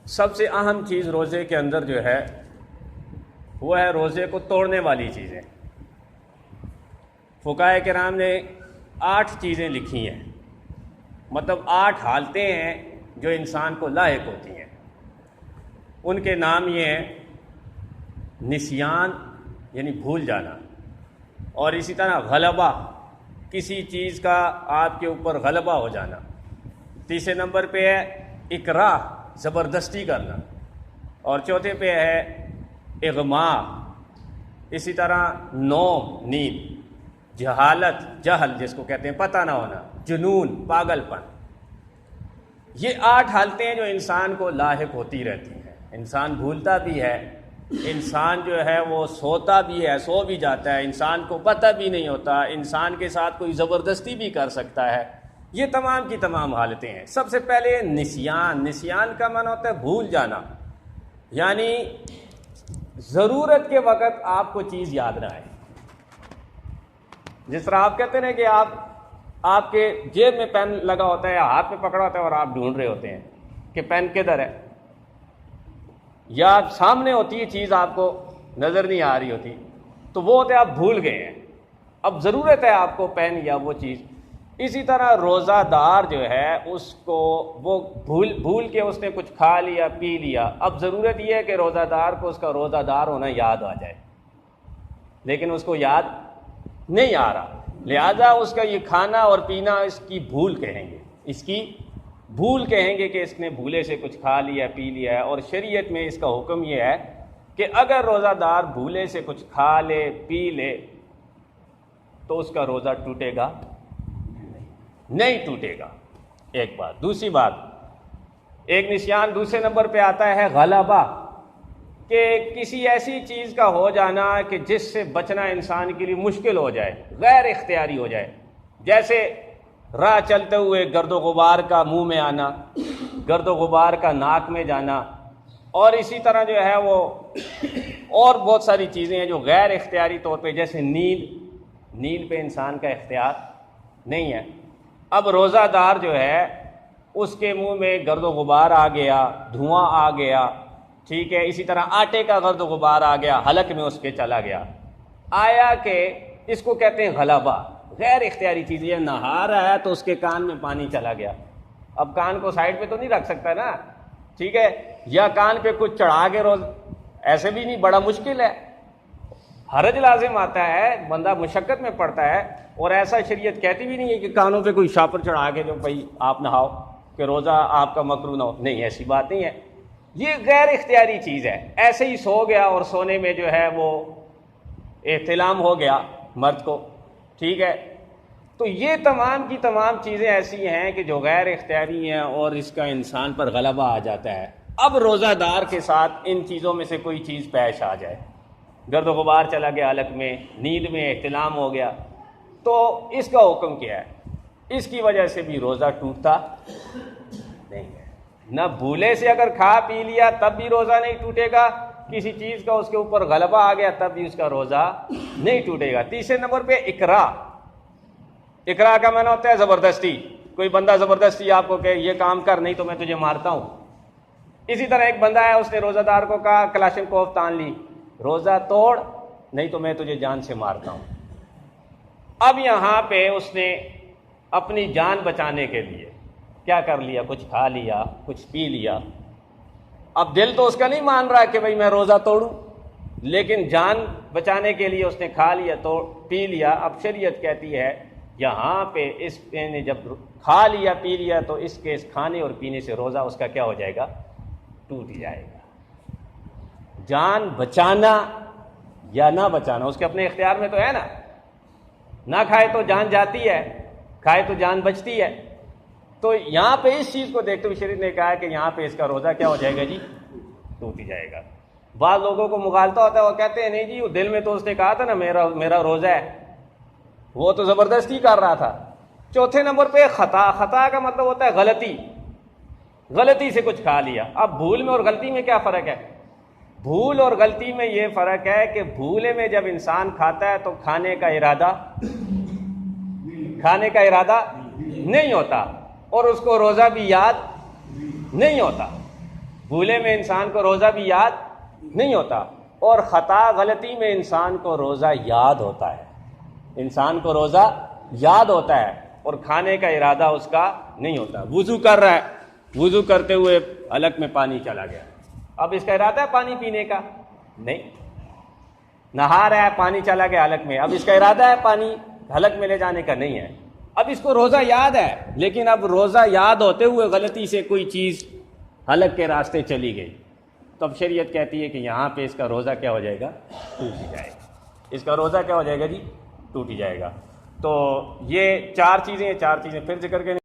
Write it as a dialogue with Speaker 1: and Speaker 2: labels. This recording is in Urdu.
Speaker 1: سب سے اہم چیز روزے کے اندر جو ہے وہ ہے روزے کو توڑنے والی چیزیں۔ فقہائے کرام نے 8 چیزیں لکھی ہیں، مطلب 8 حالتیں ہیں جو انسان کو لاحق ہوتی ہیں۔ ان کے نام یہ ہیں: نسیان یعنی بھول جانا، اور اسی طرح غلبہ، کسی چیز کا آپ کے اوپر غلبہ ہو جانا۔ تیسرے نمبر پہ ہے اکراہ، زبردستی کرنا، اور چوتھے پہ ہے اغماء، اسی طرح نوم، نیند، جہالت، جہل جس کو کہتے ہیں پتہ نہ ہونا، جنون، پاگل پن۔ یہ 8 حالتیں ہیں جو انسان کو لاحق ہوتی رہتی ہیں۔ انسان بھولتا بھی ہے، انسان جو ہے وہ سوتا بھی ہے، سو بھی جاتا ہے، انسان کو پتہ بھی نہیں ہوتا، انسان کے ساتھ کوئی زبردستی بھی کر سکتا ہے۔ یہ تمام کی تمام حالتیں ہیں۔ سب سے پہلے نسیان۔ نسیان کا معنی ہوتا ہے بھول جانا، یعنی ضرورت کے وقت آپ کو چیز یاد نہ آئے۔ جس طرح آپ کہتے ہیں کہ آپ کے جیب میں پین لگا ہوتا ہے یا ہاتھ میں پکڑا ہوتا ہے اور آپ ڈھونڈ رہے ہوتے ہیں کہ پین کدھر ہے، یا سامنے ہوتی ہے چیز آپ کو نظر نہیں آ رہی ہوتی، تو وہ ہوتے آپ بھول گئے ہیں، اب ضرورت ہے آپ کو پین یا وہ چیز۔ اسی طرح روزہ دار جو ہے اس کو وہ بھول کے اس نے کچھ کھا لیا، پی لیا، اب ضرورت یہ ہے کہ روزہ دار کو اس کا روزہ دار ہونا یاد آ جائے، لیکن اس کو یاد نہیں آ رہا، لہذا اس کا یہ کھانا اور پینا اس کی بھول کہیں گے، اس کی بھول کہیں گے کہ اس نے بھولے سے کچھ کھا لیا، پی لیا ہے۔ اور شریعت میں اس کا حکم یہ ہے کہ اگر روزہ دار بھولے سے کچھ کھا لے، پی لے، تو اس کا روزہ ٹوٹے گا نہیں ٹوٹے گا، ایک بات۔ دوسری بات، ایک نسیان دوسرے نمبر پہ آتا ہے غلبہ، کہ کسی ایسی چیز کا ہو جانا کہ جس سے بچنا انسان کے لیے مشکل ہو جائے، غیر اختیاری ہو جائے، جیسے راہ چلتے ہوئے گرد و غبار کا منہ میں آنا، گرد و غبار کا ناک میں جانا، اور اسی طرح جو ہے وہ اور بہت ساری چیزیں ہیں جو غیر اختیاری طور پہ، جیسے نیند پہ انسان کا اختیار نہیں ہے۔ اب روزہ دار جو ہے اس کے منہ میں گرد و غبار آ گیا، دھواں آ گیا، ٹھیک ہے، اسی طرح آٹے کا گرد و غبار آ گیا، حلق میں اس کے چلا گیا، آیا کہ اس کو کہتے ہیں غلبہ، غیر اختیاری چیز۔ یہ نہا رہا ہے تو اس کے کان میں پانی چلا گیا، اب کان کو سائڈ پہ تو نہیں رکھ سکتا نا، ٹھیک ہے، یا کان پہ کچھ چڑھا کے ایسے بھی نہیں، بڑا مشکل ہے، حرج لازم آتا ہے، بندہ مشقت میں پڑتا ہے، اور ایسا شریعت کہتی بھی نہیں ہے کہ کانوں پہ کوئی شاپر چڑھا کے جو بھائی آپ نہاؤ کہ روزہ آپ کا مکروہ نہ ہو، نہیں، ایسی بات نہیں ہے، یہ غیر اختیاری چیز ہے۔ ایسے ہی سو گیا اور سونے میں جو ہے وہ احتلام ہو گیا مرد کو، ٹھیک ہے، تو یہ تمام کی تمام چیزیں ایسی ہیں کہ جو غیر اختیاری ہیں اور اس کا انسان پر غلبہ آ جاتا ہے۔ اب روزہ دار کے ساتھ ان چیزوں میں سے کوئی چیز پیش آ جائے، گرد و غبار چلا گیا حلق میں، نیند میں احتلام ہو گیا، تو اس کا حکم کیا ہے؟ اس کی وجہ سے بھی روزہ ٹوٹتا نہیں ہے۔ نہ بھولے سے اگر کھا پی لیا تب بھی روزہ نہیں ٹوٹے گا، کسی چیز کا اس کے اوپر غلبہ آ گیا تب بھی اس کا روزہ نہیں ٹوٹے گا۔ تیسرے نمبر پہ اکراہ۔ اکراہ کا معنی ہوتا ہے زبردستی، کوئی بندہ زبردستی آپ کو کہ یہ کام کر نہیں تو میں تجھے مارتا ہوں۔ اسی طرح ایک بندہ ہے، اس نے روزہ دار کو کہا کلاشنکوف تان لی، روزہ توڑ نہیں تو میں تجھے جان سے مارتا ہوں۔ اب یہاں پہ اس نے اپنی جان بچانے کے لیے کیا کر لیا؟ کچھ کھا لیا، کچھ پی لیا۔ اب دل تو اس کا نہیں مان رہا کہ بھئی میں روزہ توڑوں، لیکن جان بچانے کے لیے اس نے کھا لیا، تو پی لیا۔ اب شریعت کہتی ہے یہاں پہ اس نے جب کھا لیا پی لیا تو اس کے اس کھانے اور پینے سے روزہ اس کا کیا ہو جائے گا؟ ٹوٹ جائے گا۔ جان بچانا یا نہ بچانا اس کے اپنے اختیار میں تو ہے نا، نہ کھائے تو جان جاتی ہے، کھائے تو جان بچتی ہے۔ تو یہاں پہ اس چیز کو دیکھتے ہوئے شریعت نے کہا کہ یہاں پہ اس کا روزہ کیا ہو جائے گا جی؟ ٹوٹ ہی جائے گا۔ بعض لوگوں کو مغالطہ ہوتا ہے، وہ کہتے ہیں نہیں جی وہ دل میں تو اس نے کہا تھا نا میرا روزہ ہے، وہ تو زبردستی کر رہا تھا۔ چوتھے نمبر پہ خطا۔ خطا کا مطلب ہوتا ہے غلطی سے کچھ کھا لیا۔ اب بھول میں اور غلطی میں کیا فرق ہے؟ بھول اور غلطی میں یہ فرق ہے کہ بھولے میں جب انسان کھاتا ہے تو کھانے کا ارادہ نہیں ہوتا، اور اس کو روزہ بھی یاد نہیں ہوتا، بھولے میں انسان کو روزہ بھی یاد نہیں ہوتا، اور خطا غلطی میں انسان کو روزہ یاد ہوتا ہے، انسان کو روزہ یاد ہوتا ہے اور کھانے کا ارادہ اس کا نہیں ہوتا۔ وضو کر رہا ہے، وضو کرتے ہوئے حلق میں پانی چلا گیا، اب اس کا ارادہ ہے پانی پینے کا؟ نہیں۔ نہا رہا ہے، پانی چلا گیا حلق میں، اب اس کا ارادہ ہے پانی حلق میں لے جانے کا؟ نہیں ہے۔ اب اس کو روزہ یاد ہے، لیکن اب روزہ یاد ہوتے ہوئے غلطی سے کوئی چیز حلق کے راستے چلی گئی، تو اب شریعت کہتی ہے کہ یہاں پہ اس کا روزہ کیا ہو جائے گا؟ ٹوٹ ہی جائے گا، اس کا روزہ کیا ہو جائے گا جی؟ ٹوٹ ہی جائے گا۔ تو یہ چار چیزیں پھر ذکر کریں۔